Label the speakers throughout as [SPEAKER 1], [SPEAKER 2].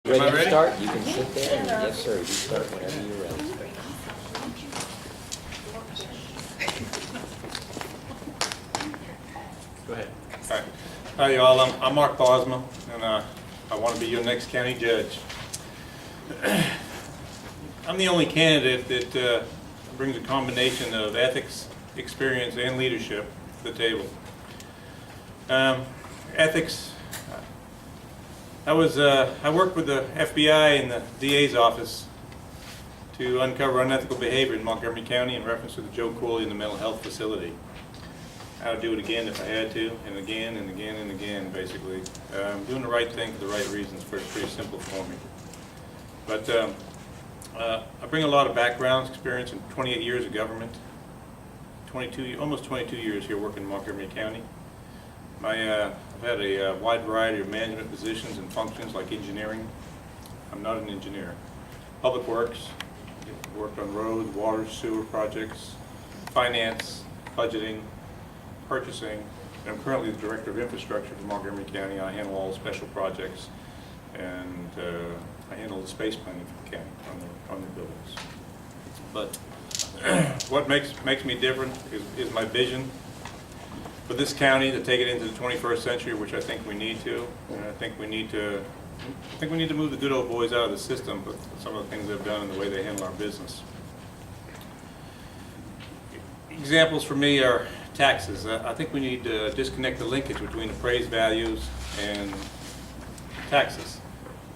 [SPEAKER 1] Am I
[SPEAKER 2] Ready to
[SPEAKER 1] ready?
[SPEAKER 2] start? You can sit there. And yes, sir. You start whenever you're ready.
[SPEAKER 1] Go ahead.
[SPEAKER 3] Hi. Hi, y'all. I'm Mark Bosma, and I want to be your next county judge. I'm the only candidate that brings a combination of ethics, experience, and leadership to the table. Ethics. I worked with the FBI and the DA's office to uncover unethical behavior in Montgomery County in reference to the Joe Corley in the mental health facility. I would do it again if I had to, and again and again and again, basically. Doing the right thing for the right reasons, pretty simple for me. But I bring a lot of background experience in 28 years of government, almost 22 years here working in Montgomery County. I've had a wide variety of management positions and functions like engineering. I'm not an engineer. Public works, worked on roads, water, sewer projects, finance, budgeting, purchasing. And I'm currently the Director of Infrastructure for Montgomery County. I handle all special projects, and I handle the space planning for the county on the buildings. But what makes me different is my vision for this county to take it into the 21st century, which I think we need to. And I think we need to move the good old boys out of the system with some of the things they've done and the way they handle our business. Examples for me are taxes. I think we need to disconnect the linkage between appraised values and taxes.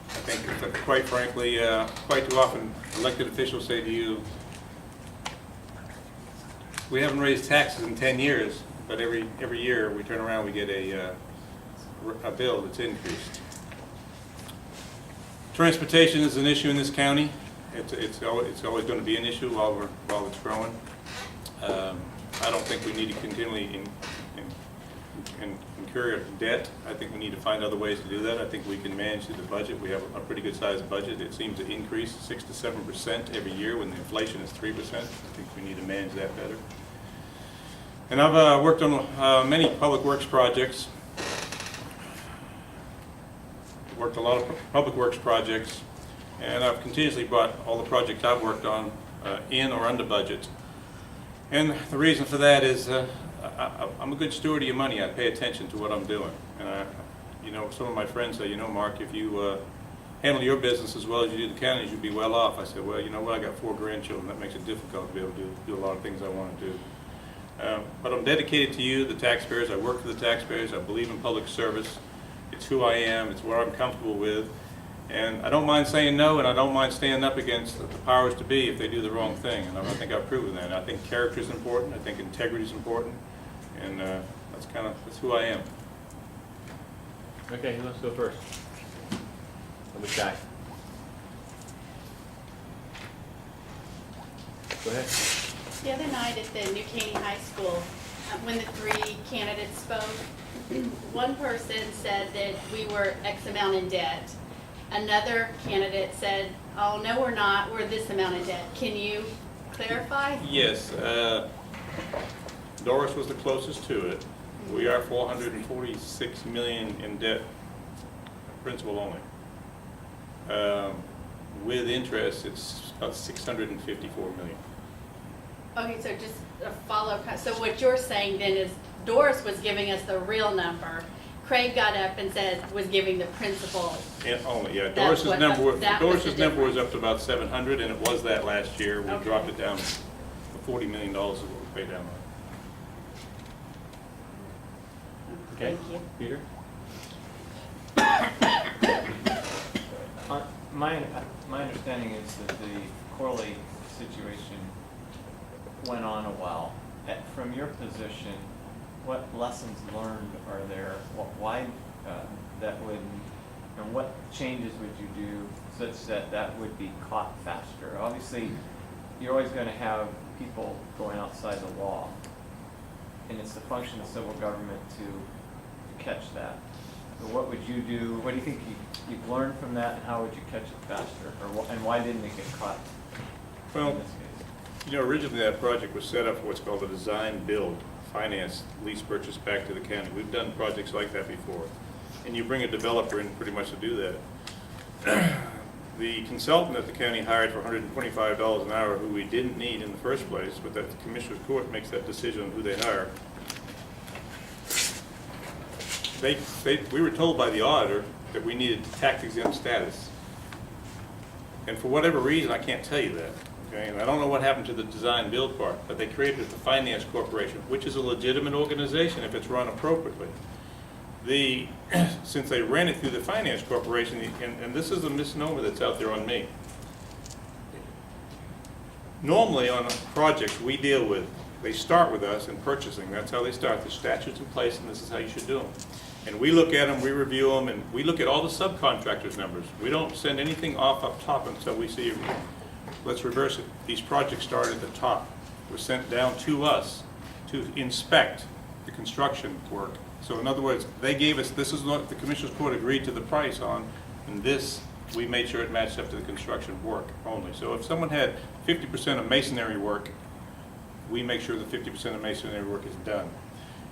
[SPEAKER 3] I think, that, quite frankly, quite too often elected officials say to you, we haven't raised taxes in 10 years, but every year we turn around, we get a bill that's increased. Transportation is an issue in this county. It's always going to be an issue while it's growing. I don't think we need to continually incur debt. I think we need to find other ways to do that. I think we can manage through the budget. We have a pretty good sized budget. It seems to increase 6 to 7% every year when the inflation is 3%. I think we need to manage that better. And I've worked on many public works projects. Worked a lot of public works projects, and I've continuously brought all the projects I've worked on in or under budget. And the reason for that is I'm a good steward of your money. I pay attention to what I'm doing. And you know, some of my friends say, you know, Mark, if you handle your business as well as you do the county's, you'd be well off. I said, well, you know what? I got 4 grandchildren. That makes it difficult to be able to do a lot of things I want to do. But I'm dedicated to you, the taxpayers. I work for the taxpayers. I believe in public service. It's who I am. It's what I'm comfortable with. And I don't mind saying no, and I don't mind standing up against the powers to be if they do the wrong thing. And I think I've proven that. I think character is important. I think integrity is important. And that's who I am.
[SPEAKER 1] Okay, who wants to go first? Which guy? Go ahead.
[SPEAKER 4] The other night at the New Caney High School, when the 3 candidates spoke, one person said that we were X amount in debt. Another candidate said, oh, no, we're not. We're this amount in debt. Can you clarify?
[SPEAKER 3] Yes. Doris was the closest to it. We are $446 million in debt, principal only. With interest, it's about $654 million.
[SPEAKER 4] Okay, so just a follow-up. So what you're saying then is Doris was giving us the real number. Craig got up and was giving the principal.
[SPEAKER 3] And only, yeah.
[SPEAKER 4] That's
[SPEAKER 3] Doris's number was up to about 700, and it was that last year. We
[SPEAKER 4] Okay.
[SPEAKER 3] dropped it down to $40 million is what we paid down on.
[SPEAKER 1] Okay.
[SPEAKER 4] Thank you.
[SPEAKER 1] Peter?
[SPEAKER 5] My understanding is that the Corley situation went on a while. From your position, what lessons learned are there? Why that would, and what changes would you do such that that would be caught faster? Obviously, you're always going to have people going outside the law, and it's the function of civil government to catch that. So what would you do? What do you think you've learned from that, and how would you catch it faster? And why didn't it get caught
[SPEAKER 3] Well,
[SPEAKER 5] in this case?
[SPEAKER 3] you know, originally that project was set up for what's called a design build, finance, lease purchase back to the county. We've done projects like that before. And you bring a developer in pretty much to do that. the consultant that the county hired for $125 an hour, who we didn't need in the first place, but that the Commissioner's Court makes that decision on who they hire. We were told by the auditor that we needed tax exempt status. And for whatever reason, I can't tell you that, okay? And I don't know what happened to the design build part, but they created the Finance Corporation, which is a legitimate organization if it's run appropriately. Since they ran it through the Finance Corporation, and this is a misnomer that's out there on me. Normally on projects we deal with, they start with us in purchasing. That's how they start. The statute's in place, and this is how you should do them. And we look at them, we review them, and we look at all the subcontractors' numbers. We don't send anything off up top until we see, let's reverse it. These projects start at the top. Were sent down to us to inspect the construction work. So in other words, they gave us, this is what the Commissioner's Court agreed to the price on, and this, we made sure it matched up to the construction work only. So if someone had 50% of masonry work, we make sure that 50% of masonry work is done.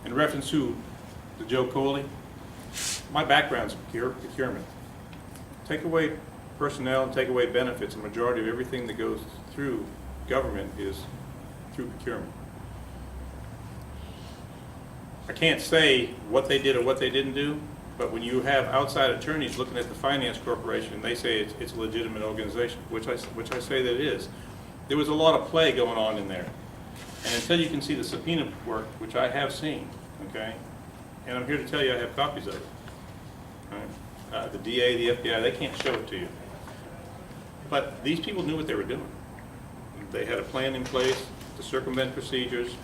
[SPEAKER 3] In reference to the Joe Coley, my background's procurement. Take away personnel and take away benefits, the majority of everything that goes through government is through procurement. I can't say what they did or what they didn't do, but when you have outside attorneys looking at the Finance Corporation and they say it's a legitimate organization, which I say that it is, there was a lot of play going on in there. And until you can see the subpoena work, which I have seen, okay, and I'm here to tell you I have copies of it. Right? The DA, the FBI, they can't show it to you. But these people knew what they were doing. They had a plan in place to circumvent procedures,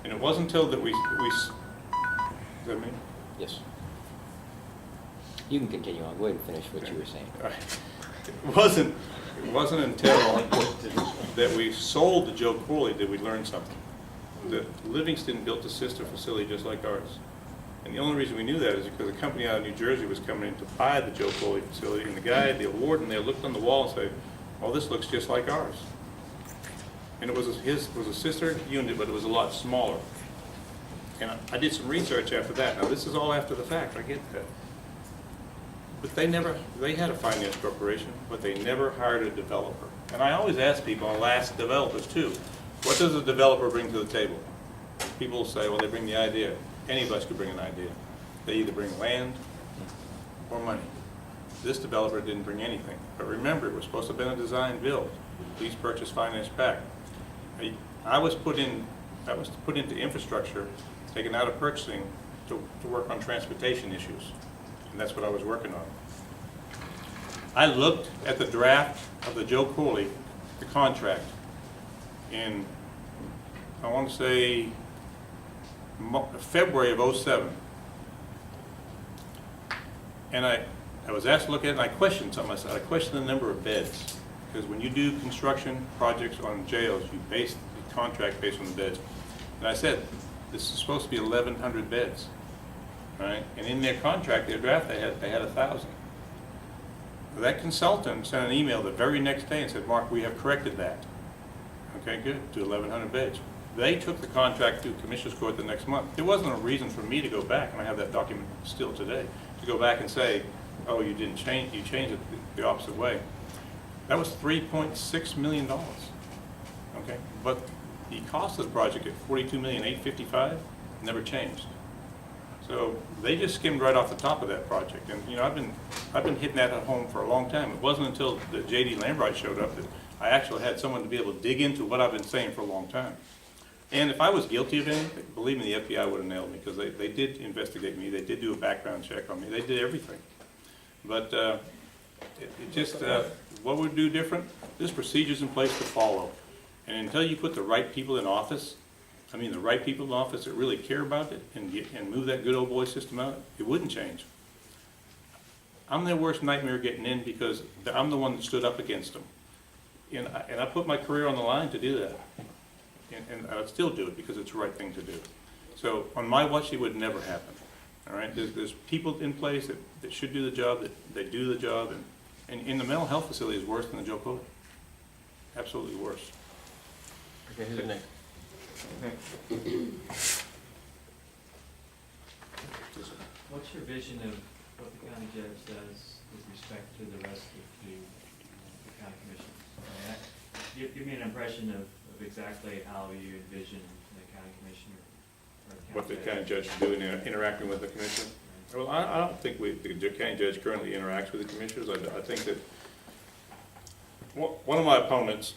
[SPEAKER 3] and it wasn't until that is that me?
[SPEAKER 2] Yes. You can continue on. Go ahead and finish what you were saying.
[SPEAKER 3] All right. It wasn't until that we sold to Joe Corley that we learned something. That Livingston built a sister facility just like ours. And the only reason we knew that is because a company out of New Jersey was coming in to buy the Joe Coley facility, and the guy, the warden there, looked on the wall and said, "Oh, this looks just like ours." And it was a sister unit, but it was a lot smaller. And I did some research after that. Now, this is all after the fact, I get that. But they had a finance corporation, but they never hired a developer. And I always ask people, I'll ask developers too, what does a developer bring to the table? People say, well, they bring the idea. Any of us could bring an idea. They either bring land or money. This developer didn't bring anything. But remember, it was supposed to have been a design build. Lease purchase finance back. I was put into infrastructure, taken out of purchasing to work on transportation issues. And that's what I was working on. I looked at the draft of the Joe Coley, the contract, in, I want to say, February of '07. And I was asked to look at it, and I questioned something. I questioned the number of beds. Because when you do construction projects on jails, you base the contract based on the beds. And I said, this is supposed to be 1,100 beds. Right? And in their contract, their draft, they had 1,000. That consultant sent an email the very next day and said, "Mark, we have corrected that." Okay, good, to 1,100 beds. They took the contract to Commissioner's Court the next month. There wasn't a reason for me to go back, and I have that document still today, to go back and say, "Oh, you didn't change, you changed it the opposite way." That was $3.6 million. Okay, but the cost of the project at $42,855,000 never changed. So they just skimmed right off the top of that project. And you know, I've been hitting that at home for a long time. It wasn't until the J.D. Lambright showed up that I actually had someone to be able to dig into what I've been saying for a long time. And if I was guilty of anything, believe me, the FBI would have nailed me, because they did investigate me. They did do a background check on me. They did everything. But it just, what would do different? There's procedures in place to follow. And until you put the right people in office, the right people in office that really care about it and move that good old boy system out, it wouldn't change. I'm their worst nightmare getting in, because I'm the one that stood up against them. And I put my career on the line to do that. And I would still do it because it's the right thing to do. So on my watch, it would never happen. All right, there's people in place that should do the job, that they do the job, and in the mental health facility is worse than the Joe Coley. Absolutely worse.
[SPEAKER 1] Okay, who's next?
[SPEAKER 6] What's your vision of what the county judge does with respect to the rest of the Give me an impression of exactly how you envision the county commissioner or
[SPEAKER 3] What the
[SPEAKER 6] judge.
[SPEAKER 3] county judge should do in interacting with the commissioner? Well, I don't think the county judge currently interacts with the commissioners. I think that one of my opponents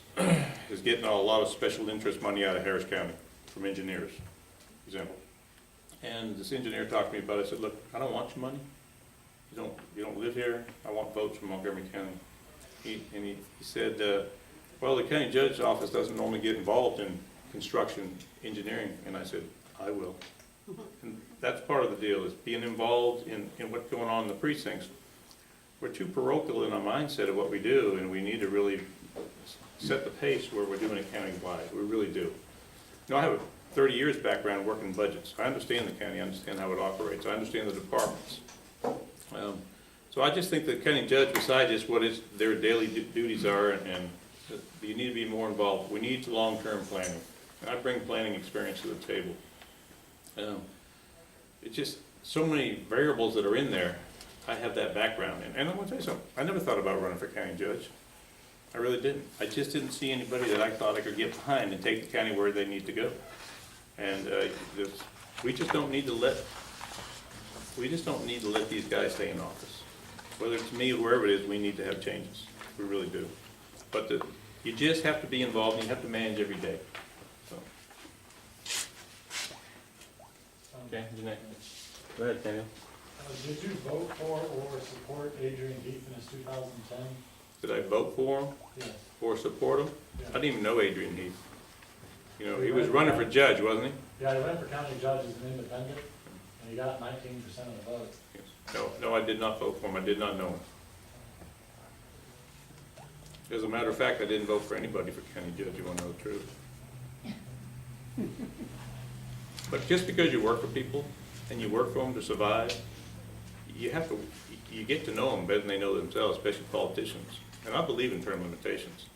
[SPEAKER 3] is getting a lot of special interest money out of Harris County from engineers, for example. And this engineer talked to me about it. I said, look, I don't want your money. You don't live here. I want votes from Montgomery County. He said, well, the county judge's office doesn't normally get involved in construction engineering. And I said, I will. And that's part of the deal, is being involved in what's going on in the precincts. We're too parochial in our mindset of what we do, and we need to really set the pace where we're doing it county-wide. We really do. You know, I have a 30 years background working in budgets. I understand the county, I understand how it operates, I understand the departments. So I just think the county judge, besides just what their daily duties are, and you need to be more involved. We need long-term planning. And I bring planning experience to the table. It's just so many variables that are in there. I have that background. And I want to tell you something. I never thought about running for county judge. I really didn't. I just didn't see anybody that I thought I could get behind and take the county where they need to go. And we just don't need to let these guys stay in office. Whether it's me or whoever it is, we need to have changes. We really do. But you just have to be involved, and you have to manage every day. So.
[SPEAKER 1] Okay, who's next? Go ahead, Daniel.
[SPEAKER 7] Did you vote for or support Adrian Heath in his 2010?
[SPEAKER 3] Did I vote for him
[SPEAKER 7] Yes.
[SPEAKER 3] or support him?
[SPEAKER 7] Yeah.
[SPEAKER 3] I didn't even know Adrian Heath. You know, he was running for judge, wasn't he?
[SPEAKER 7] Yeah, he ran for county judge as an independent, and he got 19% of the vote.
[SPEAKER 3] Yes. No, I did not vote for him. I did not know him. As a matter of fact, I didn't vote for anybody for county judge, you want to know the truth. But just because you work for people and you work for them to survive, you get to know them better than they know themselves, especially politicians. And I believe in term limitations.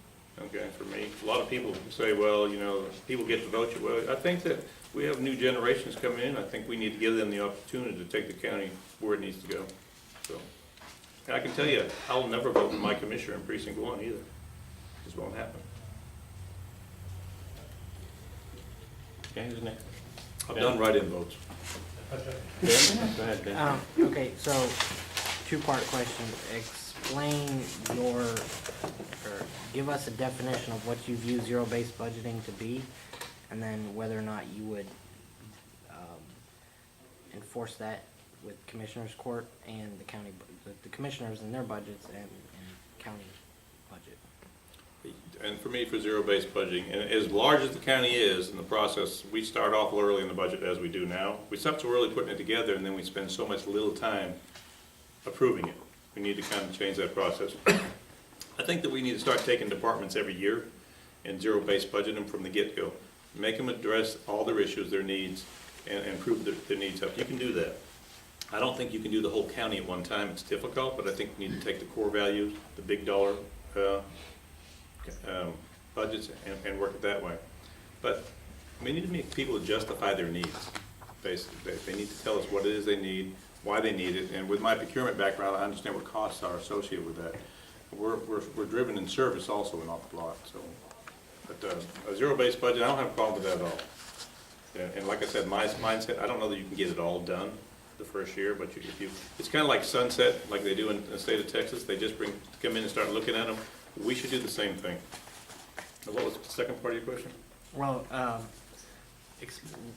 [SPEAKER 3] Okay, for me, a lot of people say, well, you know, people get to vote you. Well, I think that we have new generations coming in. I think we need to give them the opportunity to take the county where it needs to go. So, and I can tell you, I'll never vote for my commissioner in precinct 1 either. It just won't happen.
[SPEAKER 1] Okay, who's next?
[SPEAKER 3] I've done write-in votes.
[SPEAKER 1] Ben? Go ahead, Ben.
[SPEAKER 8] Okay, so two-part question. Explain or give us a definition of what you view zero-based budgeting to be, and then whether or not you would enforce that with Commissioners Court and the county, the commissioners and their budgets and county budget.
[SPEAKER 3] And for me, for zero-based budgeting, and as large as the county is in the process, we start off early in the budget as we do now. We start so early putting it together, and then we spend so much little time approving it. We need to kind of change that process. I think that we need to start taking departments every year and zero-based budget them from the get-go. Make them address all their issues, their needs, and prove their needs up. You can do that. I don't think you can do the whole county at one time. It's difficult, but I think we need to take the core values, the big dollar budgets, and work it that way. But we need to make people justify their needs, basically. They need to tell us what it is they need, why they need it, and with my procurement background, I understand what costs are associated with that. We're driven in service also an awful lot, so. But a zero-based budget, I don't have a problem with that at all. And like I said, my mindset, I don't know that you can get it all done the first year, but it's kind of like sunset, like they do in the state of Texas. They just come in and start looking at them. We should do the same thing. What was the second part of your question?
[SPEAKER 8] Well,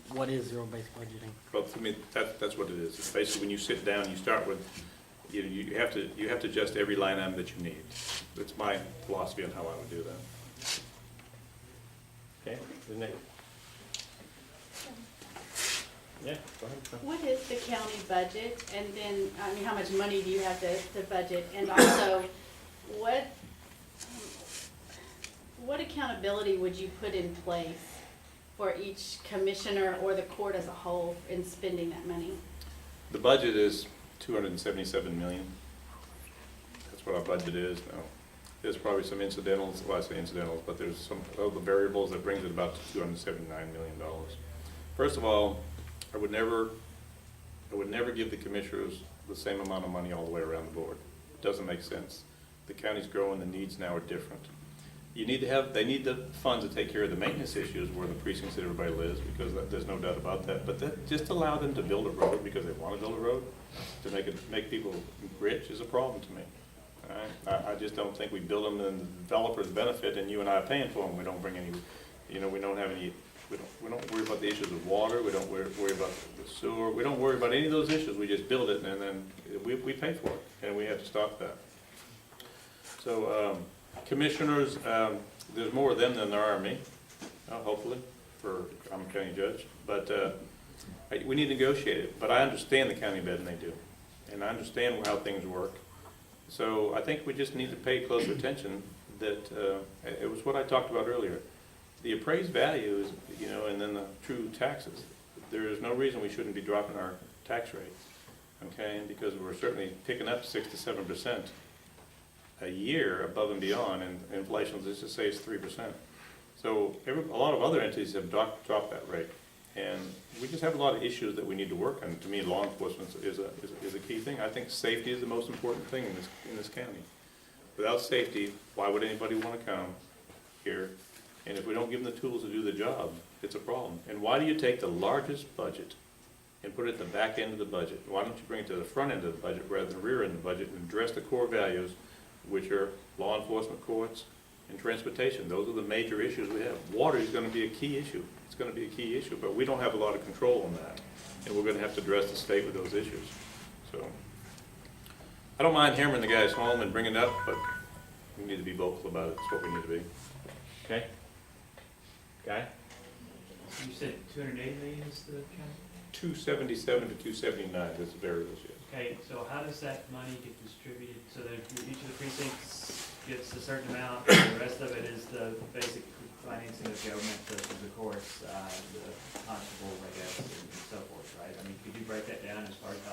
[SPEAKER 8] what is zero-based budgeting?
[SPEAKER 3] Well, to me, that's what it is. It's basically when you sit down, you start with, you have to adjust every line item that you need. That's my philosophy on how I would do that.
[SPEAKER 1] Okay, who's next? Yeah, go ahead.
[SPEAKER 4] What is the county budget, and then, I mean, how much money do you have to budget? And also, what accountability would you put in place for each commissioner or the court as a whole in spending that money?
[SPEAKER 3] The budget is $277 million. That's what our budget is now. There's probably some incidentals, well, I say incidentals, but there's some other variables that brings it about to $279 million. First of all, I would never give the commissioners the same amount of money all the way around the board. It doesn't make sense. The county's growing, the needs now are different. you need to have, they need the funds to take care of the maintenance issues where the precincts that everybody lives, because there's no doubt about that. But that, just allow them to build a road because they want to build a road, to make people rich is a problem to me. All right? I just don't think we build them and the developers benefit and you and I are paying for them. We don't bring any, you know, we don't have any, we don't worry about the issues of water, we don't worry about the sewer, we don't worry about any of those issues. We just build it and then we pay for it, and we have to stop that. So, commissioners, there's more of them than there are me, hopefully, I'm a county judge, but we need to negotiate it. But I understand the county better than they do, and I understand how things work. So I think we just need to pay close attention that, it was what I talked about earlier. The appraised value is, you know, and then the true taxes. There is no reason we shouldn't be dropping our tax rates, okay? Because we're certainly picking up 6 to 7% a year above and beyond, and inflation, let's just say, is 3%. So a lot of other entities have dropped that rate, and we just have a lot of issues that we need to work on. To me, law enforcement is a key thing. I think safety is the most important thing in this county. Without safety, why would anybody want to come here? And if we don't give them the tools to do the job, it's a problem. And why do you take the largest budget and put it at the back end of the budget? Why don't you bring it to the front end of the budget rather than the rear end of the budget and address the core values, which are law enforcement, courts, and transportation? Those are the major issues we have. Water is going to be a key issue. It's going to be a key issue, but we don't have a lot of control on that, and we're going to have to address the state with those issues. So I don't mind hammering the guys home and bringing it up, but we need to be vocal about it. It's what we need to be.
[SPEAKER 1] Okay? Guy?
[SPEAKER 6] You said 280 million is the county?
[SPEAKER 3] 277 to 279 is the variables, yes.
[SPEAKER 6] Okay, so how does that money get distributed? So that each of the precincts gets a certain amount, and the rest of it is the basic financing of government, the courts, the constables, I guess, and so forth, right? I mean, could you break that down as far as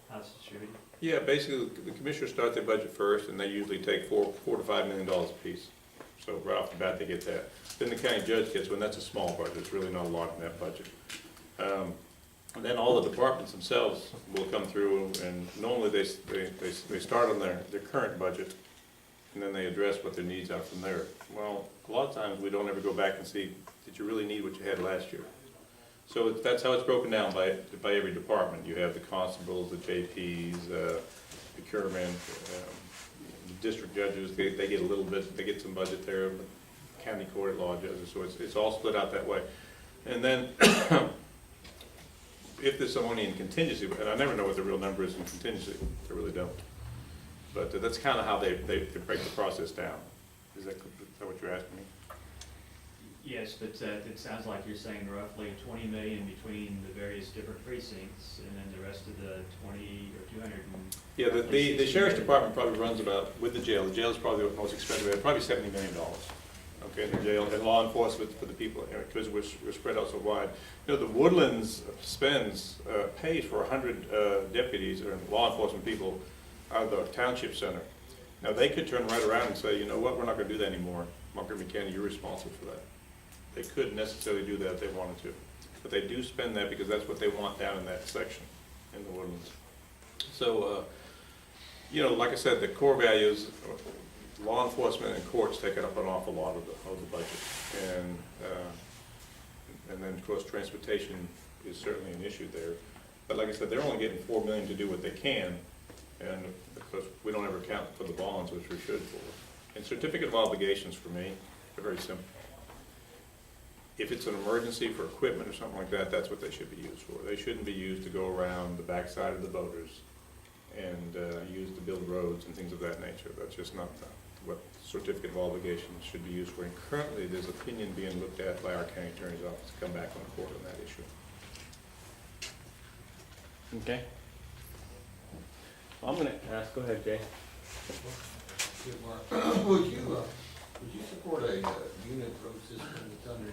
[SPEAKER 6] how it's distributed?
[SPEAKER 3] Yeah, basically, the commissioners start their budget first, and they usually take $4 to $5 million a piece. So right off the bat, they get that. Then the county judge gets one. That's a small budget. It's really not a lot in that budget. And then all the departments themselves will come through, and normally they start on their current budget, and then they address what their needs are from there. Well, a lot of times we don't ever go back and see, did you really need what you had last year? So that's how it's broken down by every department. You have the constables, the JPs, procurement, district judges, they get a little bit, they get some budget there, county court law judges, so it's all split out that way. And then if there's some money in contingency, and I never know what the real number is in contingency, I really don't. But that's kind of how they break the process down. Is that what you're asking me?
[SPEAKER 6] Yes, but it sounds like you're saying roughly 20 million between the various different precincts, and then the rest of the 20 or 200.
[SPEAKER 3] Yeah, the sheriff's department probably runs about, with the jail is probably the most expensive, probably $70 million. Okay, in the jail, and law enforcement for the people, because we're spread out so wide. You know, the Woodlands pays for 100 deputies or law enforcement people out of the township center. Now, they could turn right around and say, you know what, we're not going to do that anymore. Montgomery County, you're responsible for that. They couldn't necessarily do that if they wanted to. But they do spend that because that's what they want down in that section in the Woodlands. So, you know, like I said, the core values, law enforcement and courts take up an awful lot of the budget. And then, of course, transportation is certainly an issue there. But like I said, they're only getting $4 million to do what they can. And of course, we don't ever account for the bonds, which we should for. And certificate of obligations for me are very simple. If it's an emergency for equipment or something like that, that's what they should be used for. They shouldn't be used to go around the backside of the voters and used to build roads and things of that nature. That's just not what certificate of obligations should be used for. And currently, there's opinion being looked at by our county attorney's office to come back on the court on that issue.
[SPEAKER 1] Okay. Well, I'm gonna ask, go ahead, Jay.
[SPEAKER 9] Good, Mark. Would you support a unit road system that's under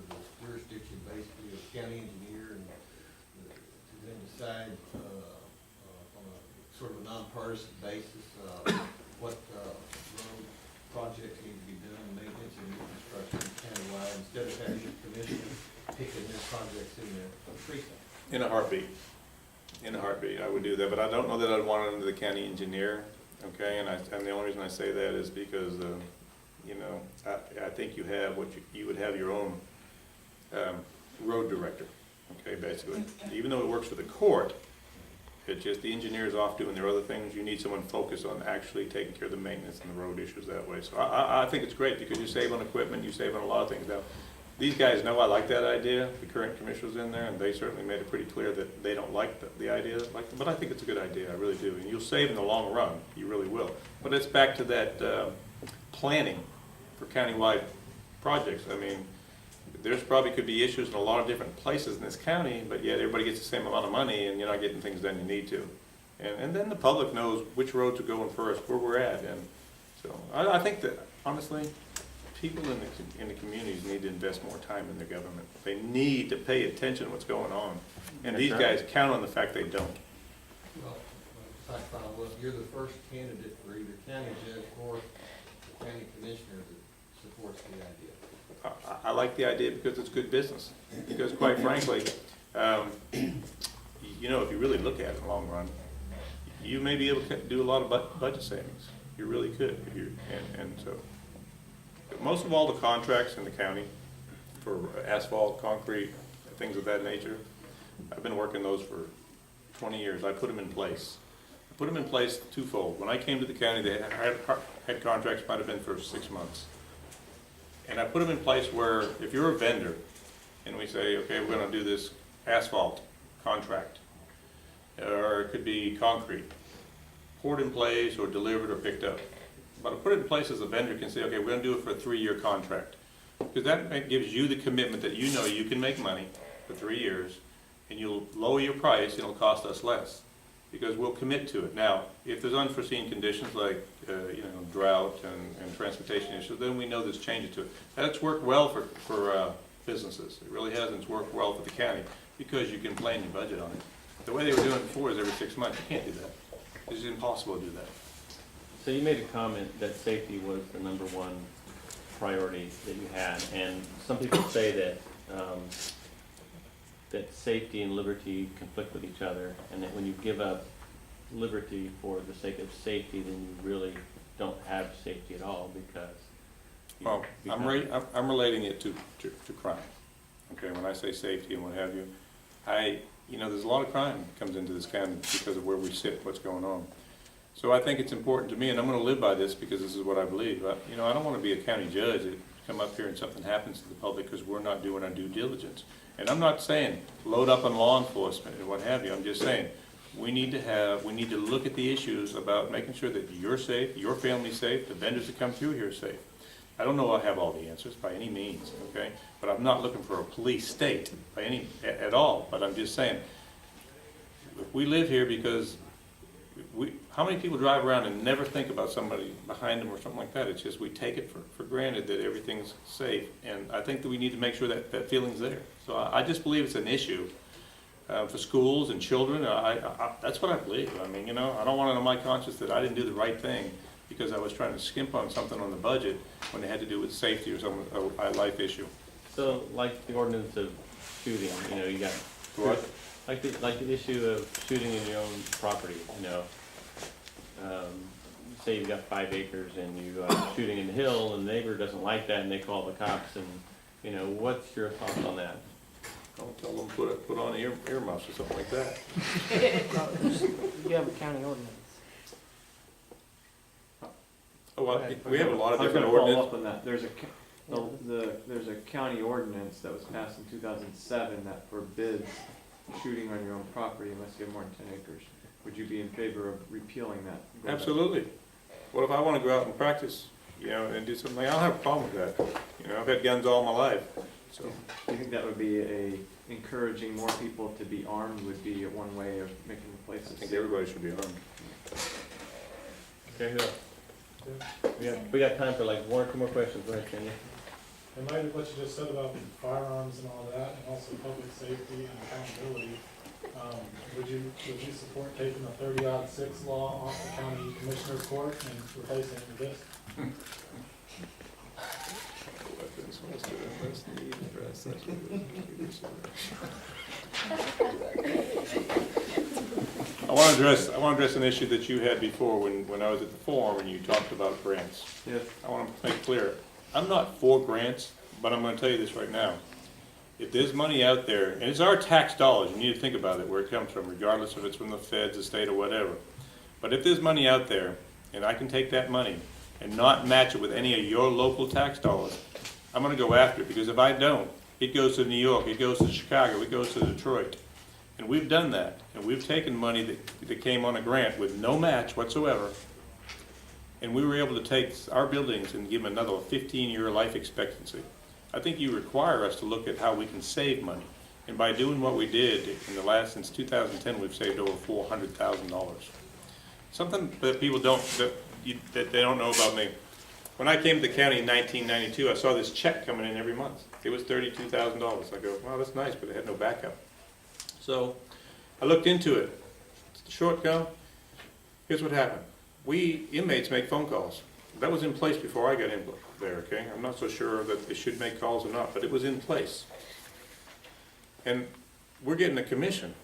[SPEAKER 9] the jurisdiction basically of county engineer, and to then decide on a sort of a nonpartisan basis what road projects need to be done, maintenance and infrastructure countywide, instead of having the commission picking their projects in their precinct?
[SPEAKER 3] In a heartbeat. In a heartbeat, I would do that, but I don't know that I'd want it under the county engineer, okay? And the only reason I say that is because you know, I think you have what you would have your own road director, okay, basically. Even though it works for the court, it's just the engineer's off doing their other things. You need someone focused on actually taking care of the maintenance and the road issues that way. So I think it's great because you save on equipment, you save on a lot of things. Now, these guys know I like that idea, the current commissioners in there, and they certainly made it pretty clear that they don't like the idea, but I think it's a good idea, I really do. And you'll save in the long run, you really will. But it's back to that planning for countywide projects. I mean, there's probably could be issues in a lot of different places in this county, but yet everybody gets the same amount of money and you're not getting things done you need to. And then the public knows which roads are going first, where we're at. And so I think that, honestly, people in the communities need to invest more time in their government. They need to pay attention to what's going on. And these guys count on the fact they don't.
[SPEAKER 9] Well, fact file was, you're the first candidate for either county judge or county commissioner that supports the idea.
[SPEAKER 3] I like the idea because it's good business. Because quite frankly, you know, if you really look at it in the long run, you may be able to do a lot of budget savings. You really could. If you, and so, most of all the contracts in the county for asphalt, concrete, things of that nature, I've been working those for 20 years. I put them in place. I put them in place twofold. When I came to the county, they had contracts might have been for 6 months. And I put them in place where if you're a vendor and we say, okay, we're going to do this asphalt contract, or it could be concrete, poured in place or delivered or picked up. But I put it in place as a vendor can say, okay, we're going to do it for a 3-year contract. Because that gives you the commitment that you know you can make money for 3 years and you'll lower your price and it'll cost us less. Because we'll commit to it. Now, if there's unforeseen conditions like you know, drought and transportation issues, then we know there's changes to it. That's worked well for businesses. It really has, and it's worked well for the county because you can plan your budget on it. The way they were doing it before is every 6 months. You can't do that. It's impossible to do that.
[SPEAKER 1] So you made a comment that safety was the #1 priority that you had, and some people say that that safety and liberty conflict with each other, and that when you give up liberty for the sake of safety, then you really don't have safety at all because.
[SPEAKER 3] Well, I'm relating it to crime. Okay, when I say safety and what have you, you know, there's a lot of crime that comes into this county because of where we sit, what's going on. So I think it's important to me, and I'm going to live by this because this is what I believe. You know, I don't want to be a county judge that come up here and something happens to the public because we're not doing our due diligence. And I'm not saying load up on law enforcement and what have you. I'm just saying we need to look at the issues about making sure that you're safe, your family's safe, the vendors that come through here are safe. I don't know I have all the answers by any means, okay? But I'm not looking for a police state by at all. But I'm just saying, if we live here because how many people drive around and never think about somebody behind them or something like that? It's just we take it for granted that everything's safe, and I think that we need to make sure that that feeling's there. So I just believe it's an issue for schools and children. That's what I believe. I mean, you know, I don't want it on my conscience that I didn't do the right thing because I was trying to skimp on something on the budget when it had to do with safety or a life issue.
[SPEAKER 1] So, like the ordinance of shooting, you know, you got
[SPEAKER 3] What?
[SPEAKER 1] like the issue of shooting in your own property. You know, say you've got 5 acres and you shooting in the hill, and the neighbor doesn't like that, and they call the cops. And you know, what's your thoughts on that?
[SPEAKER 3] Don't tell them put on earmuffs or something like that.
[SPEAKER 8] You have a county ordinance.
[SPEAKER 3] Oh, well, we have a lot of
[SPEAKER 5] I was
[SPEAKER 3] different
[SPEAKER 5] gonna follow
[SPEAKER 3] ordinances.
[SPEAKER 5] up on that. There's a county ordinance that was passed in 2007 that forbids shooting on your own property unless you have more than 10 acres. Would you be in favor of repealing that?
[SPEAKER 3] Absolutely. What if I want to go out and practice, you know, and do something? I don't have a problem with that. You know, I've had guns all my life. So
[SPEAKER 5] Do you think that would be encouraging more people to be armed would be one way of making the
[SPEAKER 3] I
[SPEAKER 5] places
[SPEAKER 3] think
[SPEAKER 5] safer?
[SPEAKER 3] everybody should be armed.
[SPEAKER 1] Okay, who else? We got time for like 1 or 2 more questions. Go ahead, Kenya.
[SPEAKER 7] In light of what you just said about firearms and all that, and also public safety and accountability, would you support taking the 30-06 law off the county commissioner's court and replacing it with this?
[SPEAKER 3] I want want to address an issue that you had before when I was at the forum and you talked about grants.
[SPEAKER 5] Yes.
[SPEAKER 3] I want to make clear, I'm not for grants, but I'm going to tell you this right now. If there's money out there, and it's our tax dollars, you need to think about it, where it comes from, regardless if it's from the feds, the state, or whatever. But if there's money out there, and I can take that money and not match it with any of your local tax dollars, I'm going to go after it, because if I don't, it goes to New York, it goes to Chicago, it goes to Detroit. And we've done that, and we've taken money that came on a grant with no match whatsoever, and we were able to take our buildings and give them another 15-year life expectancy. I think you require us to look at how we can save money. And by doing what we did since 2010, we've saved over $400,000. Something that people that they don't know about me. When I came to the county in 1992, I saw this check coming in every month. It was $32,000. I go, wow, that's nice, but it had no backup. So I looked into it. Short come, here's what happened. We inmates make phone calls. That was in place before I got in there, okay? I'm not so sure that they should make calls or not, but it was in place. And we're getting a commission,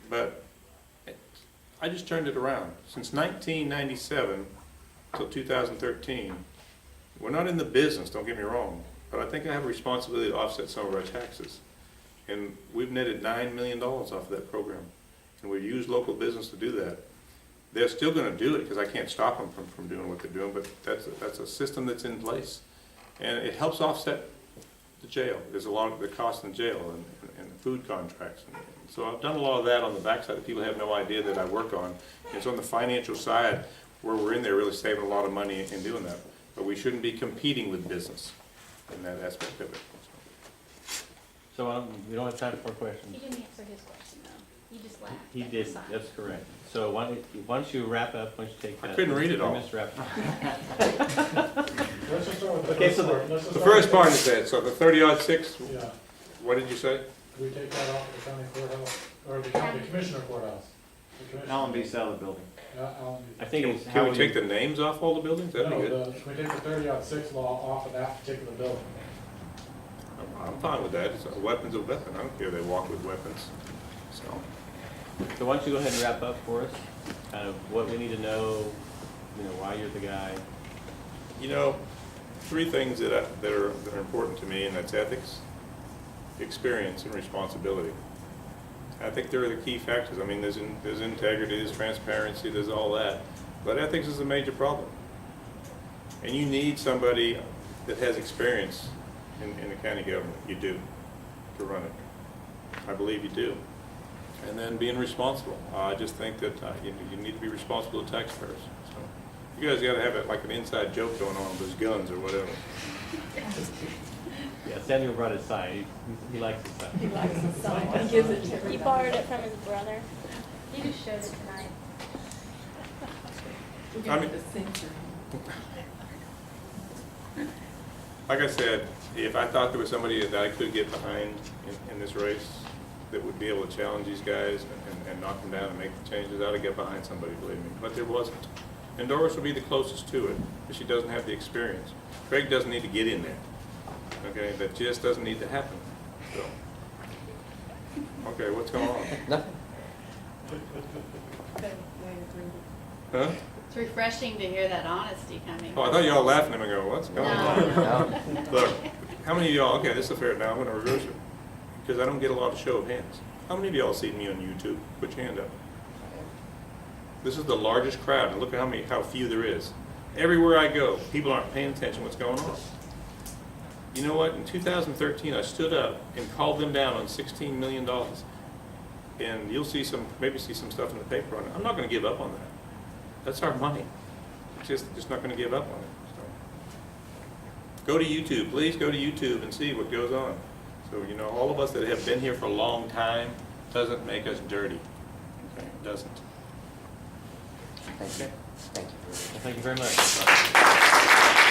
[SPEAKER 3] but I just turned it around. Since 1997 till 2013, we're not in the business, don't get me wrong, but I think I have a responsibility to offset some of our taxes. And we've netted $9 million off of that program. And we've used local business to do that. They're still going to do it because I can't stop them from doing what they're doing, but that's a system that's in place. And it helps offset the jail. There's a lot of the cost in jail and food contracts. And so I've done a lot of that on the backside that people have no idea that I work on. It's on the financial side where we're in there really saving a lot of money in doing that. But we shouldn't be competing with business in that aspect of it.
[SPEAKER 1] So we don't have time for questions.
[SPEAKER 4] He didn't answer his question though. He just laughed.
[SPEAKER 1] He
[SPEAKER 4] at
[SPEAKER 1] did,
[SPEAKER 4] the sign.
[SPEAKER 1] that's correct. So once you wrap up, once you take that.
[SPEAKER 3] I couldn't read it all.
[SPEAKER 1] Mr. Rapp.
[SPEAKER 7] Let's just start with the
[SPEAKER 1] Okay,
[SPEAKER 7] first
[SPEAKER 1] so
[SPEAKER 7] part. Let's just
[SPEAKER 3] The
[SPEAKER 7] start
[SPEAKER 3] first
[SPEAKER 7] with
[SPEAKER 3] part is that, so the 30-06,
[SPEAKER 7] Yeah,
[SPEAKER 3] what did you say?
[SPEAKER 7] can we take that off the county courthouse, or the county commissioner courthouse? The commissioner-
[SPEAKER 5] Allen B. Seller Building.
[SPEAKER 7] Yeah, Allen B.
[SPEAKER 1] I think it's
[SPEAKER 3] Can
[SPEAKER 1] how
[SPEAKER 3] we take the names off all the buildings? That'd be
[SPEAKER 7] No,
[SPEAKER 3] good.
[SPEAKER 7] can we take the 30-06 law off of that particular building?
[SPEAKER 3] I'm fine with that. A weapon's a weapon. I don't care if they walk with weapons. So,
[SPEAKER 1] So why don't you go ahead and wrap up for us? Kind of what we need to know, why you're the guy.
[SPEAKER 3] three things that are important to me, and that's ethics, experience, and responsibility. I think they're the key factors. I mean, there's integrity, there's transparency, there's all that. But ethics is a major problem. And you need somebody that has experience in the county government. You do, to run it. I believe you do. And then being responsible. I just think that you need to be responsible to taxpayers. So you guys got to have it like an inside joke going on with guns or whatever.
[SPEAKER 1] Yeah, Samuel brought his sign. He likes his sign.
[SPEAKER 10] He likes the song. He gives it to everybody. He borrowed it from his brother.
[SPEAKER 4] He just showed it tonight.
[SPEAKER 3] I mean, like I said, if I thought there was somebody that I could get behind in this race that would be able to challenge these guys and knock them down and make the changes, I'd get behind somebody, believe me. But there wasn't. And Doris would be the closest to it, but she doesn't have the experience. Craig doesn't need to get in there. Okay, that just doesn't need to happen. So, okay, what's going on?
[SPEAKER 2] Nothing.
[SPEAKER 3] Huh?
[SPEAKER 4] It's refreshing to hear that honesty coming.
[SPEAKER 3] Oh, I thought y'all laughing at me going, what's going on?
[SPEAKER 4] No.
[SPEAKER 2] No.
[SPEAKER 3] Look, how many of y'all, okay, this is fair, now I'm gonna reverse it, because I don't get a lot of show of hands. How many of y'all seen me on YouTube? Put your hand up. This is the largest crowd, and look at how few there is. Everywhere I go, people aren't paying attention to what's going on. You know what, in 2013, I stood up and called them down on $16 million. And you'll see maybe see some stuff in the paper on it. I'm not gonna give up on that. That's our money. Just not gonna give up on it. So. Go to YouTube, please go to YouTube and see what goes on. So, all of us that have been here for a long time doesn't make us dirty. Okay, it doesn't.
[SPEAKER 2] Thank you. Thank you.
[SPEAKER 1] Well, thank you very much.